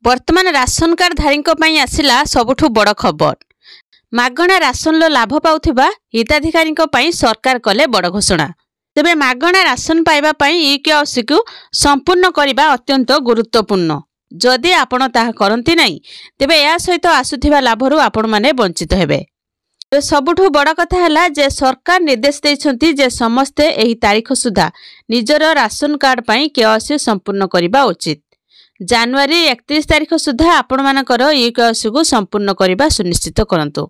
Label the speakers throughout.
Speaker 1: वर्तमान ration card धारी आसला सबुठु बड़ खबर। मागणा राशन लाभ पाउथिबा हिताधिकारी सरकार कले बड़ घोषणा। तेबे मागणा राशन पाइबा ई-केवाईसी को संपूर्ण करने अत्यंत गुरुत्वपूर्ण। जदि आपण ताहा करंती नहीं तेबे या सहित आसुथिबा लाभरु आपण माने वंचित हेबे। सबुठु बड़ कथा है जे सरकार निर्देश देइछंती जे समस्ते एही तारीख सुधा निजर राशन कार्ड पई केवाईसी संपूर्ण करबा उचित। जनवरी 31 तारीख सुधा आपण मानकर ई-केवाईसी को संपूर्ण करबा सुनिश्चित करंतु।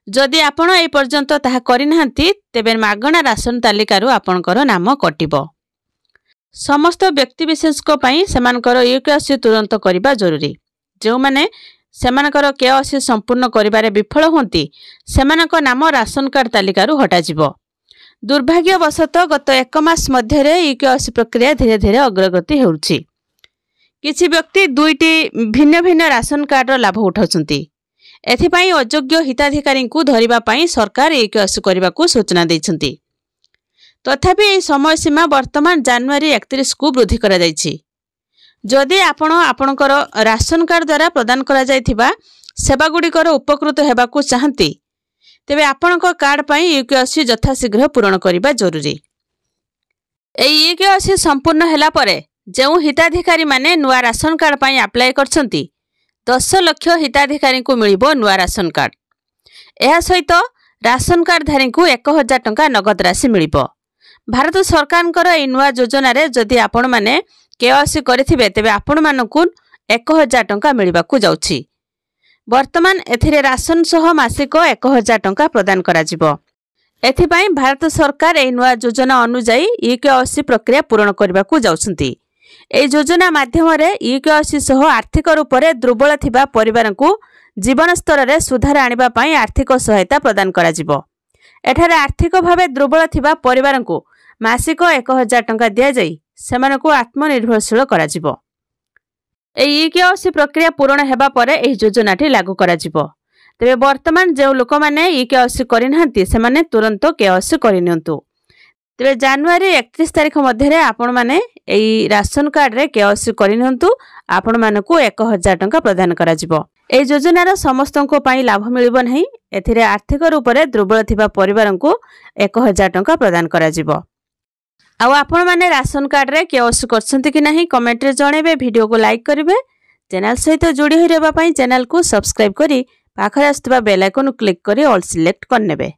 Speaker 1: जदि आपण ए पर्यंत ताहा करिनांती तेबे मागणा राशन तालिकारु आपणकर नाम कटिबो। समस्त व्यक्तिविशेष को पई सेमानकर ई-केवाईसी तुरंत करबा जरूरी। जो माने सेमानकर केवाईसी संपूर्ण करिबारे विफल होंती सेमानक नाम राशन कार्ड तालिकारु हटा जिवो। दुर्भाग्यवशत गत 1 मास मध्यरे ई-केवाईसी प्रक्रिया धीरे धीरे अग्रगति हेउछि। किछि व्यक्ति दुईटी भिन्न भिन्न राशन कार्ड लाभ उठाउछंती। एथिपाई अयोग्य हिताधिकारी को धरिबा पई सरकार ई-केवाईसी करबा को सूचना दैछंती। तथापि एही समय सीमा वर्तमान जनवरी 31 को वृद्धि करा जायछि। जदि आपण आपणकर राशन कार्ड द्वारा प्रदान करा जायथिबा सेवा गुड़िकर उपकृत हेबाकू चाहंती तेबे आपणक कार्ड पई ई-केवाईसी यथाशीघ्र पूर्ण करबा जरूरी। एही ई-केवाईसी संपूर्ण हैला परे जेउ हिताधिकारी माने नुआ राशन कार्ड पई अप्लाई करछंती 10 लाख हिताधिकारी को मिलिबो नुआ राशन कार्ड। एहा सहित राशन कार्ड धारी को 1000 टंका नगद राशि मिलिबो। भारत सरकारनकर ए नुआ योजना रे जदि आपण माने केवाईसी करिथिबे तेबे आपण मानकू 1000 टंका मिलिबाकू जाउछि। वर्तमान एथिरे राशन सह मासिक 1000 टंका प्रदान करा जिवो। एथिपाई भारत सरकार ए नुआ योजना अनुसार ई-केवाईसी प्रक्रिया पूर्ण करबाकू जाउछंती। ए योजना माध्यम रे ई-केवाईसी सह आर्थिक रूप से दुर्बल थिबा परिवार को जीवन स्तर रे सुधार आनिबा पई आर्थिक सहायता प्रदान करा जिवो। एठारे आर्थिक भावे दुर्बल थिबा परिवार को मासिक 1000 टंका दिया जाई सेमानकू आत्मनिर्भरशील करा जिवो। ए ई-केवाईसी प्रक्रिया पूर्ण हेबा परे एही योजनाटी लागू करा जिवो। तेबे वर्तमान जे लोक माने ई-केवाईसी करिनांती सेमाने तुरंत केवाईसी करिनियंतु। तेबे जनवरी 31 तारीख मध्यरे आपण माने एही राशन कार्ड रे केवाईसी करिनियंतु। आपण मानकू 1000 टंका प्रदान करा जिवो। ए योजनार समस्तनको पई लाभ मिलिबो नहीं। एथिरे आर्थिक रूप से दुर्बल थिबा परिवार को 1000 टंका प्रदान करा जिवो। आउ आपण माने राशन कार्ड रे केवाईसी करछंती कि नहीं कमेंट रे जणेबे। वीडियो को लाइक करिवे। चैनल सहित जोड़ी होई रहबा पई चैनल को सब्सक्राइब करी पाखरे आस्तबा बेल आइकन क्लिक करी ऑल सिलेक्ट करनेबे।